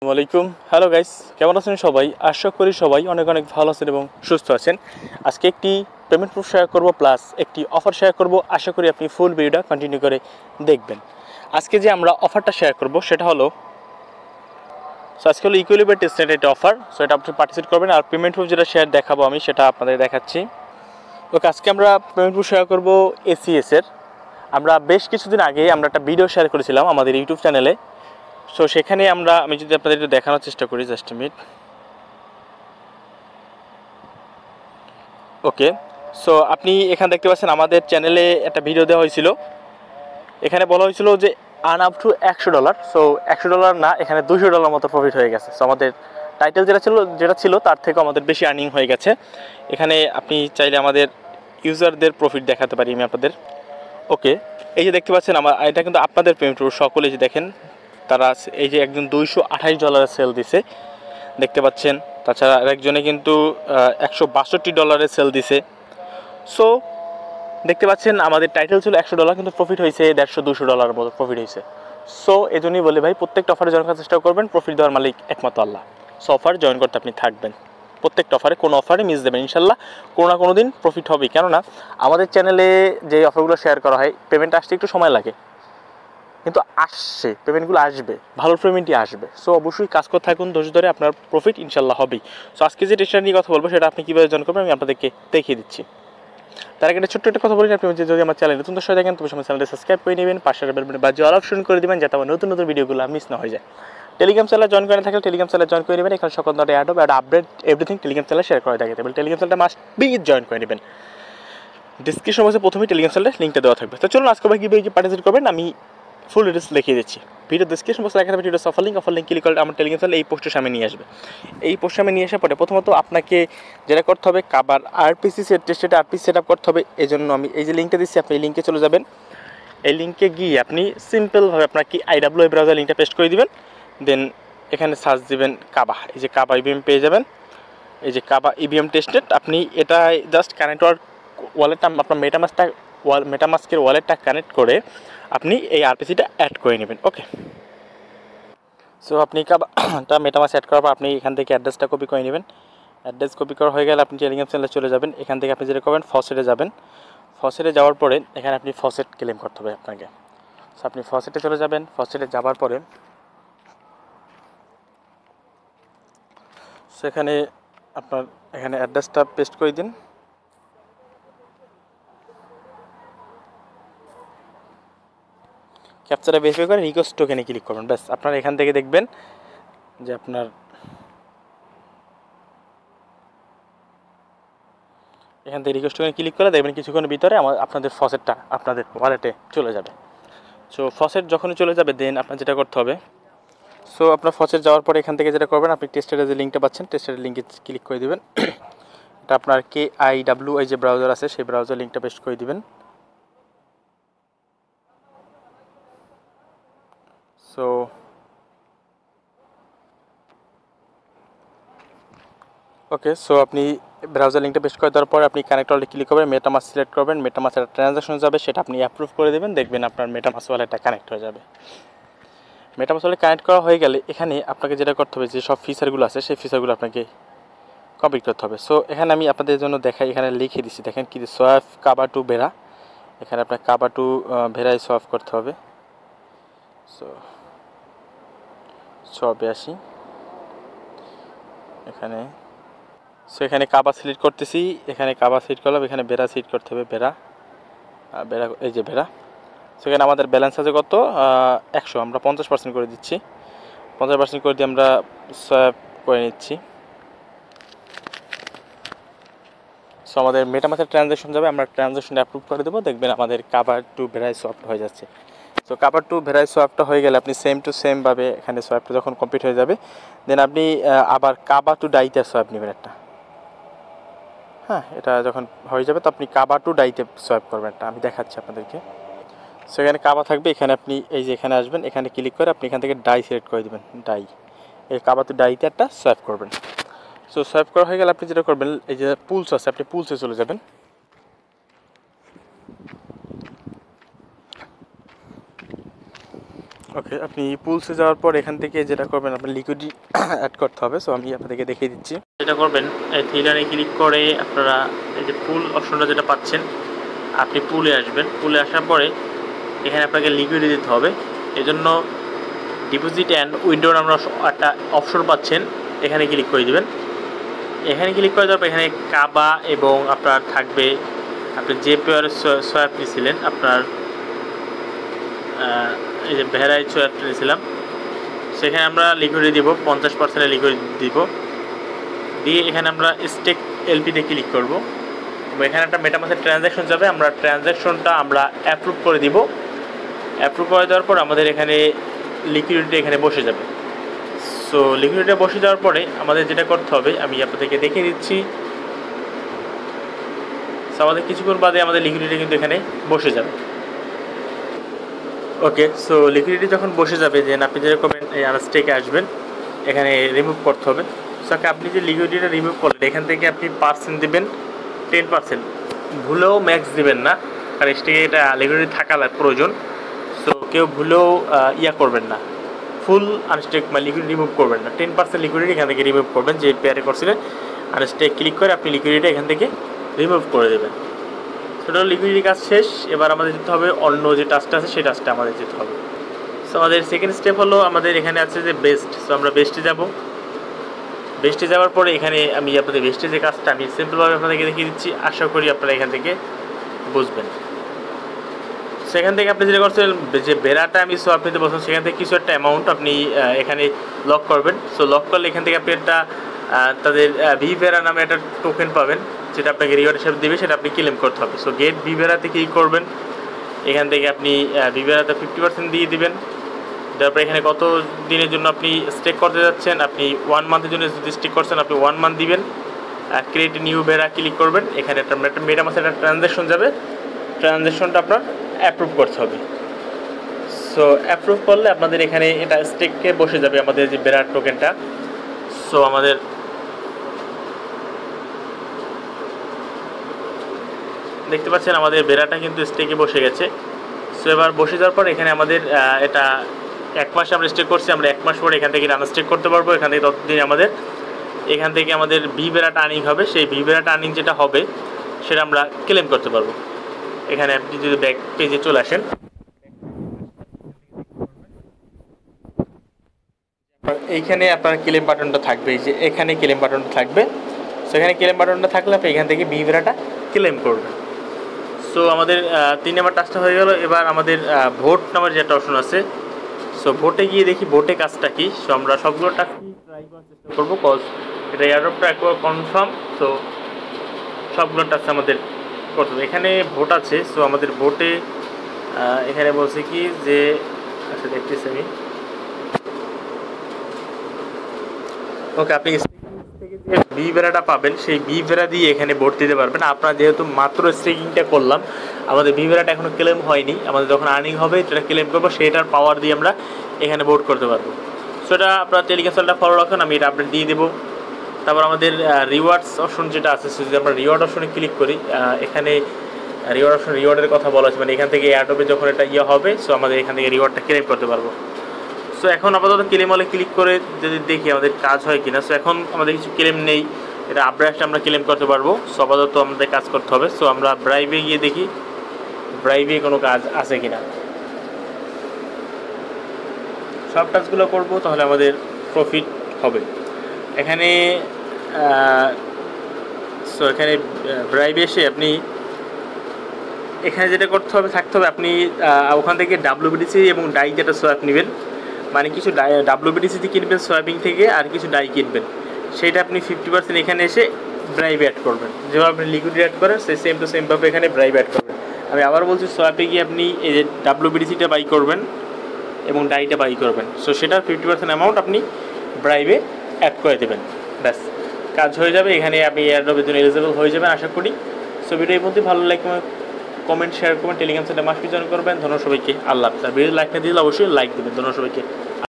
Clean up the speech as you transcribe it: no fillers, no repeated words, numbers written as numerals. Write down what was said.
ওয়ালাইকুম hello guys, কেমন আছেন সবাই? আশা করি সবাই অনেক অনেক ভালো আছেন এবং সুস্থ আছেন। আজকে একটি পেমেন্ট প্রুফ শেয়ার করব প্লাস একটি অফার শেয়ার করব। আশা করি আপনি ফুল ভিডিওটা কন্টিনিউ করে দেখবেন। আজকে যে আমরা অফারটা শেয়ার করব সেটা হলো আজকে হলো ইকুইলিব্রিয়াম টেস্টনেট একটা অফার। সো এটা আপনি পার্টিসিপেট করবেন। আর পেমেন্ট প্রুফ যেটা শেয়ার দেখাবো আমি সেটা আপনাদের দেখাচ্ছি। ওকে, আজকে আমরা পেমেন্ট প্রুফ শেয়ার করব এসিএসের। আমরা বেশ কিছুদিন আগে আমরা একটা ভিডিও শেয়ার করেছিলাম আমাদের ইউটিউব চ্যানেলে। সো সেখানে আমি যদি আপনাদের একটু দেখানোর চেষ্টা করি, জাস্ট মিনিট। ওকে, সো আপনি এখানে দেখতে পাচ্ছেন আমাদের চ্যানেলে একটা ভিডিও দেওয়া হয়েছিল। এখানে বলা হয়েছিল যে আর্ন আপ টু $100। সো $100 না, এখানে $200 মতো প্রফিট হয়ে গেছে। সো আমাদের টাইটেল যেটা ছিল তার থেকে আমাদের বেশি আর্নিং হয়ে গেছে। এখানে আপনি চাইলে আমাদের ইউজারদের প্রফিট দেখাতে পারি আমি আপনাদের। ওকে, এই যে দেখতে পাচ্ছেন এটা কিন্তু আপনাদের পেমেন্ট সকলে যে দেখেন তারা এই যে একজন $228 সেল দিছে দেখতে পাচ্ছেন। তাছাড়া আরেকজনে কিন্তু $162 সেল দিছে। সো দেখতে পাচ্ছেন আমাদের টাইটেল ছিল $100 কিন্তু প্রফিট হয়েছে $150-200 মতো প্রফিট হয়েছে। সো এই জন্যই বলি ভাই, প্রত্যেকটা অফারে জয়েন করার চেষ্টা করবেন। প্রফিট দেওয়ার মালিক একমাত্র আল্লাহ। সো অফার জয়েন করতে আপনি থাকবেন। প্রত্যেকটা অফারে কোনো অফারে মিস দেবেন ইনশাল্লাহ, কোনো না কোনো দিন প্রফিট হবেই। কেননা আমাদের চ্যানেলে যে অফারগুলো শেয়ার করা হয় পেমেন্ট আসতে একটু সময় লাগে, কিন্তু আসছে, পেমেন্টগুলো আসবে, ভালো পেমেন্টই আসবে। সো অবশ্যই কাজ করতে থাকুন ধৈর্য ধরে, আপনার প্রফিট ইনশাল্লাহ হবেই। সো আজকে যে টেস্টার নিয়ে কথা বলবো সেটা আপনি কীভাবে জয়েন করবেন আমি আপনাদেরকে দেখিয়ে দিচ্ছি। তার আগে একটা ছোট্ট একটা কথা বলি, আপনি যদি আমার চ্যানেল নতুন দর্শক দেখেন তবে আমার চ্যানেলটা সাবস্ক্রাইব করে নেবেন, পাশের বেল বাটনে বাজিয়ে অল অপশন করে দেবেন যাতে আমার নতুন নতুন ভিডিওগুলো মিস না হয়ে যায়। টেলিগ্রাম চ্যানেল জয়েন করে থাকলে টেলিগ্রাম চ্যানেল জয়েন করে নেবেন। এখানে সকল ধরনের Adobe update everything Telegram channel share করে থাকে। তাহলে টেলিগ্রাম চ্যানেলটা মাস্ট বি জয়েন করে নেবেন। ডিসক্রিপশন বক্সে প্রথমেই টেলিগ্রাম চ্যানেলের লিঙ্কটা দেওয়া থাকবে। তো চলুন আজকে ভাই কীভাবে পার্টিসিপেট করবেন আমি ফুল ডিটেলস লিখিয়ে দিচ্ছি। ভিডিও ডিসক্রিপশন বক্সে লেখা থাকবে ভিডিও অফার লিঙ্ক ক্লিক করলে আমার টেলিগ্রাম চ্যানেল এই পোস্টের সামনে নিয়ে আসবে। এই পোস্টের সামনে নিয়ে আসার পরে প্রথমত আপনাকে যেটা করতে হবে কাবার RPC tested RPC set up করতে হবে। এই জন্য আমি এই যে লিঙ্কটা দিচ্ছি আপনি এই লিঙ্কে চলে যাবেন। এই লিঙ্কে গিয়ে আপনি সিম্পলভাবে আপনার কি আইডাব্লিউ ব্রাউজার লিঙ্কটা পেস্ট করে দিবেন। দেন এখানে সার্চ দিবেন কাবা, এই যে কাবা ইভিএম পেয়ে যাবেন। এই যে কাবা ইভিএম টেস্টেড, আপনি এটা জাস্ট কানেক্ট ওয়ালেটটা আপনার মেটামাস্কের ওয়ালেটটা কানেক্ট করে আপনি এই আরপিসিটা অ্যাড করে নেবেন। ওকে, সো আপনি কাবাটা মেটামাস্ক অ্যাড করার পর আপনি এখান থেকে অ্যাড্রেসটা কপি করে নেবেন। অ্যাড্রেস কপি করা হয়ে গেলে আপনি টেলিগ্রাম চ্যানেলে চলে যাবেন। এখান থেকে আপনি যেটা করবেন ফসেটে যাবেন। ফসেটে যাওয়ার পরে এখানে আপনি ফসেট ক্লেম করতে হবে আপনাকে। সো আপনি ফসেটে চলে যাবেন। ফসেটে যাওয়ার পরে সেখানে আপনার এখানে অ্যাড্রেসটা পেস্ট করে দিন। ক্যাপচারটা ভেরিফাই করে রিকোয়েস্ট টোকেনে ক্লিক করবেন। ব্যাস, আপনারা এখান থেকে দেখবেন যে আপনার এখান থেকে রিকোয়েস্ট টোকেনে ক্লিক করে দেখবেন কিছুক্ষণের ভিতরে আপনাদের ফসেটটা আপনাদের ওয়ালেটে চলে যাবে। সো ফসেট যখনই চলে যাবে দেন আপনার যেটা করতে হবে, সো আপনার ফসেট যাওয়ার পরে এখান থেকে যেটা করবেন আপনি টেস্টের যে লিঙ্কটা পাচ্ছেন টেস্টের লিঙ্কে ক্লিক করে দেবেন। এটা আপনার KIWI যে ব্রাউজার আছে সেই ব্রাউজার লিঙ্কটা পেস্ট করে দিবেন। সো ওকে, সো আপনি ব্রাউজার লিঙ্কটা পেস্ট করে দেওয়ার পরে আপনি কানেক্ট ওয়ালেটে ক্লিক করবেন, মেটামাস্ক সিলেক্ট করবেন, মেটামাস্ক একটা ট্রানজাকশন যাবে সেটা আপনি অ্যাপ্রুভ করে দেবেন। দেখবেন আপনার মেটামাস্ক ওয়ালেটটা কানেক্ট হয়ে যাবে। মেটামাস্ক ওয়ালেট কানেক্ট করা হয়ে গেলে এখানে আপনাকে যেটা করতে হবে যে সব ফিচারগুলো আছে সেই ফিচারগুলো আপনাকে কমপ্লিট করতে হবে। সো এখানে আমি আপনাদের জন্য দেখাই, এখানে লিখে দিচ্ছি দেখেন কি সোয়াপ কাবা টু ভেরা। এখানে আপনার কাবা টু ভেরাই সোয়াপ করতে হবে। সো 682 এখানে। সো এখানে কাবা সিলেক্ট করতেছি, এখানে কাবা সিলেক্ট করলাম, এখানে বেরা সিলেক্ট করতে হবে। বেরা এই যে বেরা। সেখানে আমাদের ব্যালেন্স আছে কত 100, আমরা 50% করে দিচ্ছি। 50% করে দিয়ে আমরা সোয়াপ করে নিচ্ছি। সো আমাদের মেটামাস্কের ট্রানজ্যাকশন যাবে, আমরা ট্রানজ্যাকশনটা অ্যাপ্রুভ করে দেবো। দেখবেন আমাদের কাবার টু ভেরাই সোয়াপ হয়ে যাচ্ছে। সো কাবার টু ভেরাই সোয়াপটা হয়ে গেলে আপনি সেম টু সেমভাবে এখানে সোয়াপটা যখন কমপ্লিট হয়ে যাবে দেন আপনি আবার কাবা টু ডাইতে সোয়াপ নেবেন একটা। হ্যাঁ, এটা যখন হয়ে যাবে তো আপনি কাবা টু ডাইতে সোয়াপ করবেন একটা, আমি দেখাচ্ছি আপনাদেরকে। সো এখানে কাবা থাকবে, এখানে আপনি এই যে এখানে আসবেন, এখানে ক্লিক করে আপনি এখান থেকে ডাই সিলেক্ট করে দেবেন। ডাই, এই কাবা টু ডাইতে একটা সোয়াপ করবেন। সো সোয়াপ করা হয়ে গেলে আপনি যেটা করবেন এই যে পুলস আছে আপনি পুলসে চলে যাবেন। ওকে, আপনি পুলসে যাওয়ার পর এখান থেকে যেটা করবেন, আপনার লিকুইডিটি অ্যাড করতে হবে। সো আমি আপনাদেরকে দেখিয়ে দিচ্ছি। যেটা করবেন, এই থ্রি লাইনে ক্লিক করে আপনারা এই যে পুল অপশনটা যেটা পাচ্ছেন, আপনি পুলে আসবেন। পুলে আসার পরে এখানে আপনাকে লিকুইডিটি দিতে হবে। এই জন্য ডিপোজিট অ্যান্ড উইথড্র আমরা একটা অপশন পাচ্ছেন, এখানে ক্লিক করে দেবেন। এখানে ক্লিক করে দেওয়ার পর এখানে কাবা এবং আপনার থাকবে আপনি যে পেয়ারের সোয়াপ নিয়েছিলেন, আপনার এই যে ভেরাইট সোয়াপ নিয়েছিলাম, সেখানে আমরা লিকুইডিটি দিব 50% লিকুইডিটি দিব। দিয়ে এখানে আমরা স্টেক এলপিতে ক্লিক করব এবং এখানে একটা মেটামাসের ট্রানজ্যাকশন যাবে, আমরা ট্রানজ্যাকশনটা আমরা অ্যাপ্রুভ করে দিব। অ্যাপ্রুভ করে দেওয়ার পর আমাদের এখানে লিকুইডিটি এখানে বসে যাবে। সো লিকুইডিটি বসে যাওয়ার পরে আমাদের যেটা করতে হবে আমি আপনাদেরকে দেখিয়ে দিচ্ছি। সো আমাদের কিছুক্ষণ বাদে আমাদের লিকুইডিটি কিন্তু এখানে বসে যাবে। ওকে, সো লিকুইডিটি যখন বসে যাবে, দেন আপনি যেটা করবেন, এই আনস্টেকে আসবেন, এখানে রিমুভ করতে হবে। সো আপনি যে লিকুইডিটিটা রিমুভ করলেন, এখান থেকে আপনি পার্সেন্ট দেবেন 10%, ভুলেও ম্যাক্স দেবেন না, কারণ স্টেকে এটা লিকুইডিটি থাকা প্রয়োজন। সো কেউ ভুলেও করবেন না, ফুল আনস্টেক মানে লিকুইডিটি রিমুভ করবেন না, 10% লিকুইডিটি এখান থেকে রিমুভ করবেন। যে পেয়ারে করছিলেন আনস্টেক ক্লিক করে আপনি লিকুইডিটি এখান থেকে রিমুভ করে দেবেন। সেটা লিকুইডিটি কাজ শেষ। এবার আমাদের যেতে হবে অন্য যে টাস্কটা আছে সেই টাস্কটা আমাদের যেতে হবে। সো আমাদের সেকেন্ড স্টেপ হলো, আমাদের এখানে আছে যে বেস্ট। সো আমরা বেস্টে যাব। বেস্টে যাওয়ার পরে এখানে আমি আপনাদের বেস্টে যে কাজটা আমি সিম্পলভাবে আপনাদেরকে দেখিয়ে দিচ্ছি, আশা করি আপনারা এখান থেকে বুঝবেন। সেখান থেকে আপনি যেটা করছেন, যে বেড়াটা আমি সোয়াপ নিতে বলছেন, সেখান থেকে কিছু একটা অ্যামাউন্ট আপনি এখানে লক করবেন। সো লক করলে এখান থেকে আপনি একটা তাদের ভিভেরা নামে একটা টোকেন পাবেন, যেটা আপনাকে রিওয়ার্ড হিসেবে দেবে, সেটা আপনি ক্লেম করতে হবে। সো গেট ভিভেরাতে কী করবেন, এখান থেকে আপনি ভিভেরাতে 50% দিয়ে দিবেন। তারপরে এখানে কত দিনের জন্য আপনি স্টেক করতে যাচ্ছেন, আপনি 1 মান্থের জন্য যদি স্টেক করছেন আপনি 1 মান্থ দিবেন। ক্রিয়েট নিউ ভেরা ক্লিক করবেন, এখানে একটা মেটামাসে একটা ট্রানজ্যাকশন যাবে, ট্রানজ্যাকশনটা আপনার অ্যাপ্রুভ করতে হবে। সো অ্যাপ্রুভ করলে আপনাদের এখানে এটা স্টেকে বসে যাবে আমাদের যে বেরার টোকেনটা। সো আমাদের দেখতে পাচ্ছেন আমাদের বেরাটা কিন্তু স্টেকে বসে গেছে। সো এবার বসে যাওয়ার পর এখানে আমাদের এটা 1 মাসে আমরা স্টেক করছি, আমরা 1 মাস পরে এখান থেকে আনস্টেক করতে পারবো। এখান থেকে ততদিন আমাদের এখান থেকে আমাদের ভিভেরাটা আর্নিং হবে, সেই ভিভেরাটা আর্নিং যেটা হবে সেটা আমরা ক্লেম করতে পারবো। এখানে আপনি যদি ব্যাক পেজে চলে আসেন, এইখানে আপনার ক্লেম বাটনটা থাকবে, এই যে এখানে ক্লেম বাটনটা থাকবে। সেখানে ক্লেম বাটনটা থাকলে আপনি এখান থেকে ভিভেরাটা ক্লেম করবেন। সো আমাদের 3 নম্বর টাস্কটা হয়ে গেল। এবার আমাদের ভোট নামের যে একটা অপশন আছে, সো ভোটে গিয়ে দেখি ভোটে কাজটা কী। সো আমরা সবগুলো টাস্কই ট্রাই করার চেষ্টা করবো, কজ এটা এয়ারড্রপটা একবার কনফার্ম। সো সবগুলো টাস্ক আমাদের করতে হবে। এখানে ভোট আছে, সো আমাদের ভোটে এখানে বলছে কি যে, আচ্ছা দেখতেছি আমি, ওকে, আপনি থেকে যে ভিভেরাটা পাবেন সেই ভিভেরা দিয়ে এখানে ভোট দিতে পারবেন। আপনারা যেহেতু মাত্র স্টেকিংটা করলাম, আমাদের ভিভেরাটা এখনও ক্লেম হয়নি, আমাদের যখন আর্নিং হবে সেটা ক্লেম করবো, সেটার পাওয়ার দিয়ে আমরা এখানে ভোট করতে পারবো। সো এটা আপনারা টেলিগ্রাম চ্যানেলটা ফলো রাখুন, আমি এটা আপডেট দিয়ে দেবো। তারপর আমাদের রিওয়ার্ডস অপশন যেটা আছে, যদি আমরা রিওয়ার্ড অপশনে ক্লিক করি, এখানে রিওয়ার্ড অপশন রিওয়ার্ডের কথা বলা আছে, মানে এখান থেকে এয়ারড্রপে যখন এটা হবে, সো আমাদের এখান থেকে রিওয়ার্ডটা ক্লেম করতে পারবো। সো এখন আপাতত ক্লেম হলে ক্লিক করে যদি দেখি আমাদের কাজ হয় কিনা। সো এখন আমাদের কিছু ক্লেম নেই, এটা আপডেটটা আমরা ক্লেম করতে পারবো। সো আপাতত আমাদের কাজ করতে হবে। সো আমরা ব্রাইভে গিয়ে দেখি ব্রাইভে কোনো কাজ আছে কিনা। সব কাজগুলো করবো, তাহলে আমাদের প্রফিট হবে। এখানে সো এখানে ব্রাইভে এসে আপনি এখানে যেটা করতে হবে থাকতে হবে, আপনি ওখান থেকে WBTC এবং ডাই যেটা সোয়াপ নেবেন, মানে কিছু WBTC কিনবেন সোয়াপিং থেকে, আর কিছু ডাই কিনবেন, সেইটা আপনি 50% এখানে এসে ব্রাইভ অ্যাড করবেন। যেভাবে আপনি লিকুইড অ্যাড করেন সেই সেম টু সেমভাবে এখানে ব্রাইভ অ্যাড করবেন। আমি আবার বলছি, সোয়াপে গিয়ে আপনি এই যে WBTCটা বাই করবেন এবং ডাইটা বাই করবেন। সো সেটার 50% অ্যামাউন্ট আপনি ব্রাইভে অ্যাড করে দেবেন, ব্যাস কাজ হয়ে যাবে। এখানে আপনি এয়ারড্রপের জন্য এলিজিবল হয়ে যাবেন আশা করি। সো ভিডিও এই মধ্যে ভালো লাগবে, কমেন্ট শেয়ার করবেন, টেলিগ্রাম চ্যানেলে মাস্ট জয়েন করবেন। ধন্যবাদ সবাইকে, আল্লাহ হাফেজ। ভিডিও লাইক না দিলে অবশ্যই লাইক দেবেন। ধন্যবাদ সবাইকে।